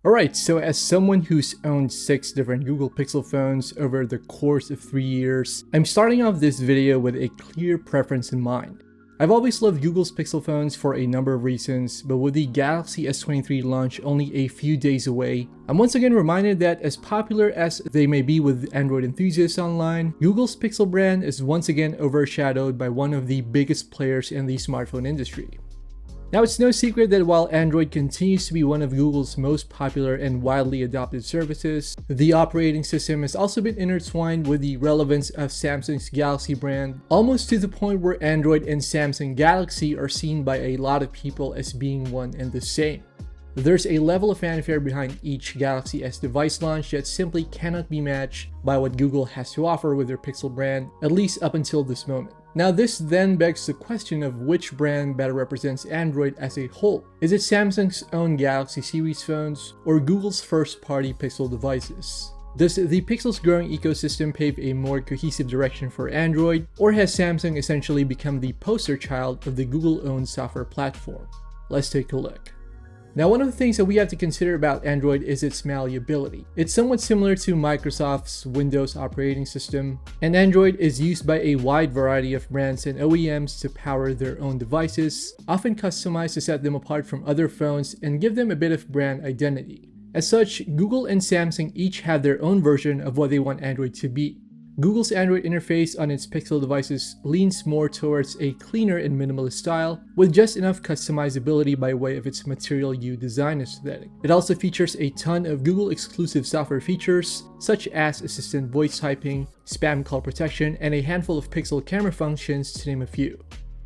Alright, so as someone who's owned 6 different Google Pixel phones over the course of 3 years, I'm starting off this video with a clear preference in mind. I've always loved Google's Pixel phones for a number of reasons, but with the Galaxy S23 launch only a few days away, I'm once again reminded that as popular as they may be with Android enthusiasts online, Google's Pixel brand is once again overshadowed by one of the biggest players in the smartphone industry. Now, it's no secret that while Android continues to be one of Google's most popular and widely adopted services, the operating system has also been intertwined with the relevance of Samsung's Galaxy brand, almost to the point where Android and Samsung Galaxy are seen by a lot of people as being one and the same. There's a level of fanfare behind each Galaxy S device launch that simply cannot be matched by what Google has to offer with their Pixel brand, at least up until this moment. Now, this then begs the question of which brand better represents Android as a whole. Is it Samsung's own Galaxy series phones or Google's first-party Pixel devices? Does the Pixel's growing ecosystem pave a more cohesive direction for Android, or has Samsung essentially become the poster child of the Google-owned software platform? Let's take a look. Now, one of the things that we have to consider about Android is its malleability. It's somewhat similar to Microsoft's Windows operating system, and Android is used by a wide variety of brands and OEMs to power their own devices, often customized to set them apart from other phones and give them a bit of brand identity. As such, Google and Samsung each have their own version of what they want Android to be. Google's Android interface on its Pixel devices leans more towards a cleaner and minimalist style, with just enough customizability by way of its Material You design aesthetic. It also features a ton of Google-exclusive software features, such as assistant voice typing, spam call protection, and a handful of Pixel camera functions, to name a few.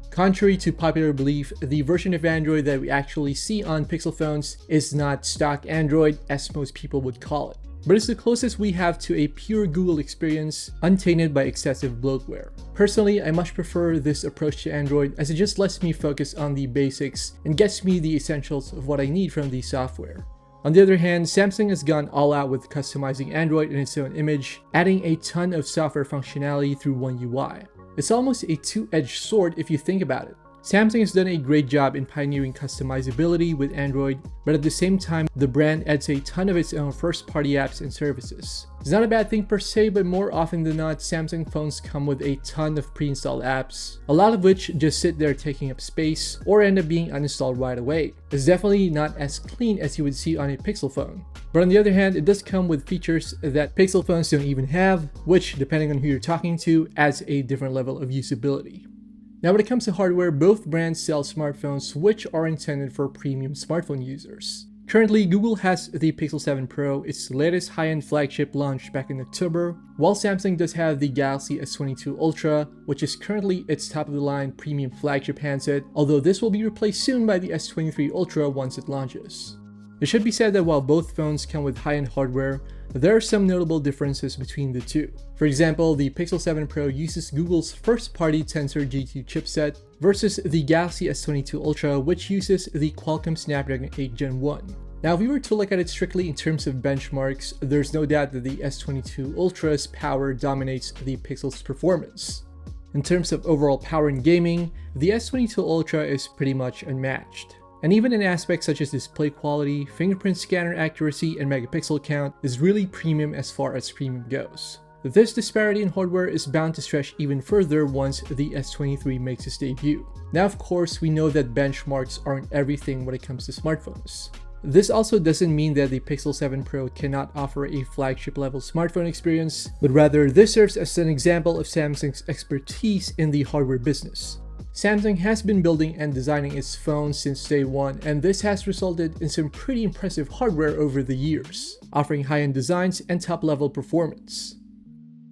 Contrary to popular belief, the version of Android that we actually see on Pixel phones is not stock Android, as most people would call it, but it's the closest we have to a pure Google experience, untainted by excessive bloatware. Personally, I much prefer this approach to Android, as it just lets me focus on the basics and gets me the essentials of what I need from the software. On the other hand, Samsung has gone all out with customizing Android in its own image, adding a ton of software functionality through one UI. It's almost a two-edged sword if you think about it. Samsung has done a great job in pioneering customizability with Android, but at the same time, the brand adds a ton of its own first-party apps and services. It's not a bad thing per se, but more often than not, Samsung phones come with a ton of pre-installed apps, a lot of which just sit there taking up space or end up being uninstalled right away. It's definitely not as clean as you would see on a Pixel phone. But on the other hand, it does come with features that Pixel phones don't even have, which, depending on who you're talking to, adds a different level of usability. Now, when it comes to hardware, both brands sell smartphones which are intended for premium smartphone users. Currently, Google has the Pixel 7 Pro, its latest high-end flagship launched back in October, while Samsung does have the Galaxy S22 Ultra, which is currently its top-of-the-line premium flagship handset, although this will be replaced soon by the S23 Ultra once it launches. It should be said that while both phones come with high-end hardware, there are some notable differences between the two. For example, the Pixel 7 Pro uses Google's first-party Tensor G2 chipset versus the Galaxy S22 Ultra, which uses the Qualcomm Snapdragon 8 Gen 1. Now, if we were to look at it strictly in terms of benchmarks, there's no doubt that the S22 Ultra's power dominates the Pixel's performance. In terms of overall power in gaming, the S22 Ultra is pretty much unmatched. And even in aspects such as display quality, fingerprint scanner accuracy, and megapixel count is really premium as far as premium goes. This disparity in hardware is bound to stretch even further once the S23 makes its debut. Now, of course, we know that benchmarks aren't everything when it comes to smartphones. This also doesn't mean that the Pixel 7 Pro cannot offer a flagship-level smartphone experience, but rather this serves as an example of Samsung's expertise in the hardware business. Samsung has been building and designing its phones since day one, and this has resulted in some pretty impressive hardware over the years, offering high-end designs and top-level performance.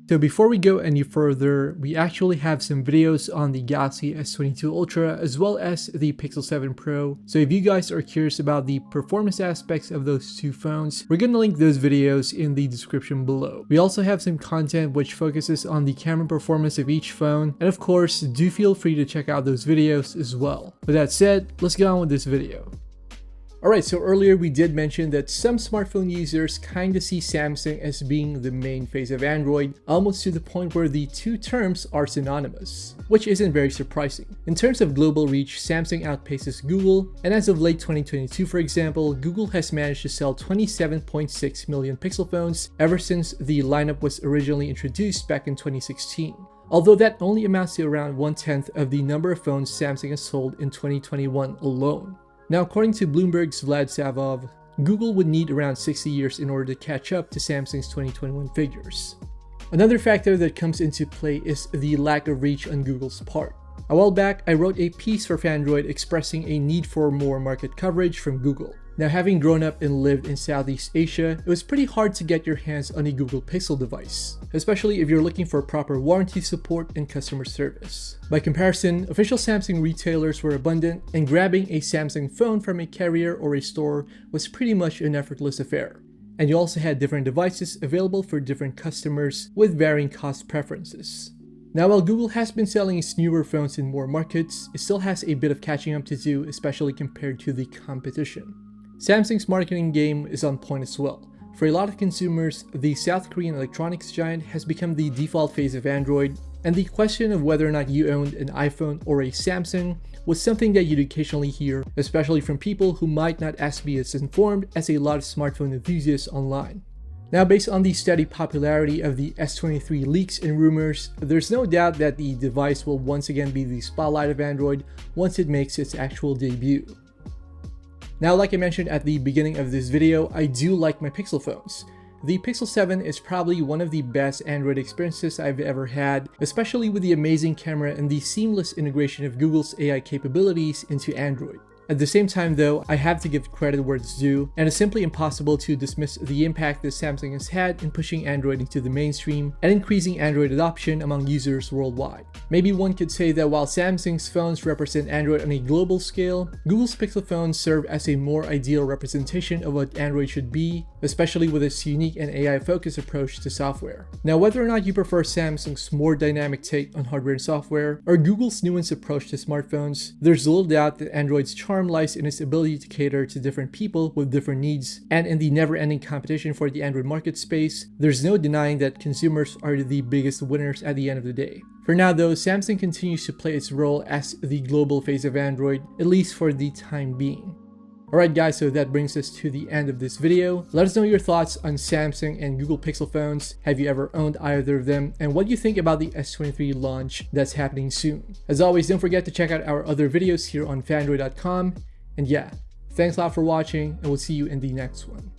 So before we go any further, we actually have some videos on the Galaxy S22 Ultra as well as the Pixel 7 Pro. So if you guys are curious about the performance aspects of those two phones, we're going to link those videos in the description below. We also have some content which focuses on the camera performance of each phone, and of course, do feel free to check out those videos as well. With that said, let's get on with this video. Alright, so earlier we did mention that some smartphone users kinda see Samsung as being the main face of Android, almost to the point where the two terms are synonymous, which isn't very surprising. In terms of global reach, Samsung outpaces Google, and as of late 2022 for example, Google has managed to sell 27.6 million Pixel phones ever since the lineup was originally introduced back in 2016. Although that only amounts to around 1/10 of the number of phones Samsung has sold in 2021 alone. Now, according to Bloomberg's Vlad Savov, Google would need around 60 years in order to catch up to Samsung's 2021 figures. Another factor that comes into play is the lack of reach on Google's part. A while back, I wrote a piece for Phandroid expressing a need for more market coverage from Google. Now, having grown up and lived in Southeast Asia, it was pretty hard to get your hands on a Google Pixel device, especially if you're looking for proper warranty support and customer service. By comparison, official Samsung retailers were abundant, and grabbing a Samsung phone from a carrier or a store was pretty much an effortless affair. And you also had different devices available for different customers with varying cost preferences. Now, while Google has been selling its newer phones in more markets, it still has a bit of catching up to do, especially compared to the competition. Samsung's marketing game is on point as well. For a lot of consumers, the South Korean electronics giant has become the default face of Android, and the question of whether or not you owned an iPhone or a Samsung was something that you'd occasionally hear, especially from people who might not be as informed as a lot of smartphone enthusiasts online. Now, based on the steady popularity of the S23 leaks and rumors, there's no doubt that the device will once again be the spotlight of Android once it makes its actual debut. Now, like I mentioned at the beginning of this video, I do like my Pixel phones. The Pixel 7 is probably one of the best Android experiences I've ever had, especially with the amazing camera and the seamless integration of Google's AI capabilities into Android. At the same time though, I have to give credit where it's due, and it's simply impossible to dismiss the impact that Samsung has had in pushing Android into the mainstream and increasing Android adoption among users worldwide. Maybe one could say that while Samsung's phones represent Android on a global scale, Google's Pixel phones serve as a more ideal representation of what Android should be, especially with its unique and AI-focused approach to software. Now, whether or not you prefer Samsung's more dynamic take on hardware and software, or Google's nuanced approach to smartphones, there's little doubt that Android's charm lies in its ability to cater to different people with different needs, and in the never-ending competition for the Android market space, there's no denying that consumers are the biggest winners at the end of the day. For now though, Samsung continues to play its role as the global face of Android, at least for the time being. Alright guys, so that brings us to the end of this video. Let us know your thoughts on Samsung and Google Pixel phones. Have you ever owned either of them? And what do you think about the S23 launch that's happening soon? As always, don't forget to check out our other videos here on Phandroid.com. And yeah, thanks a lot for watching, and we'll see you in the next one.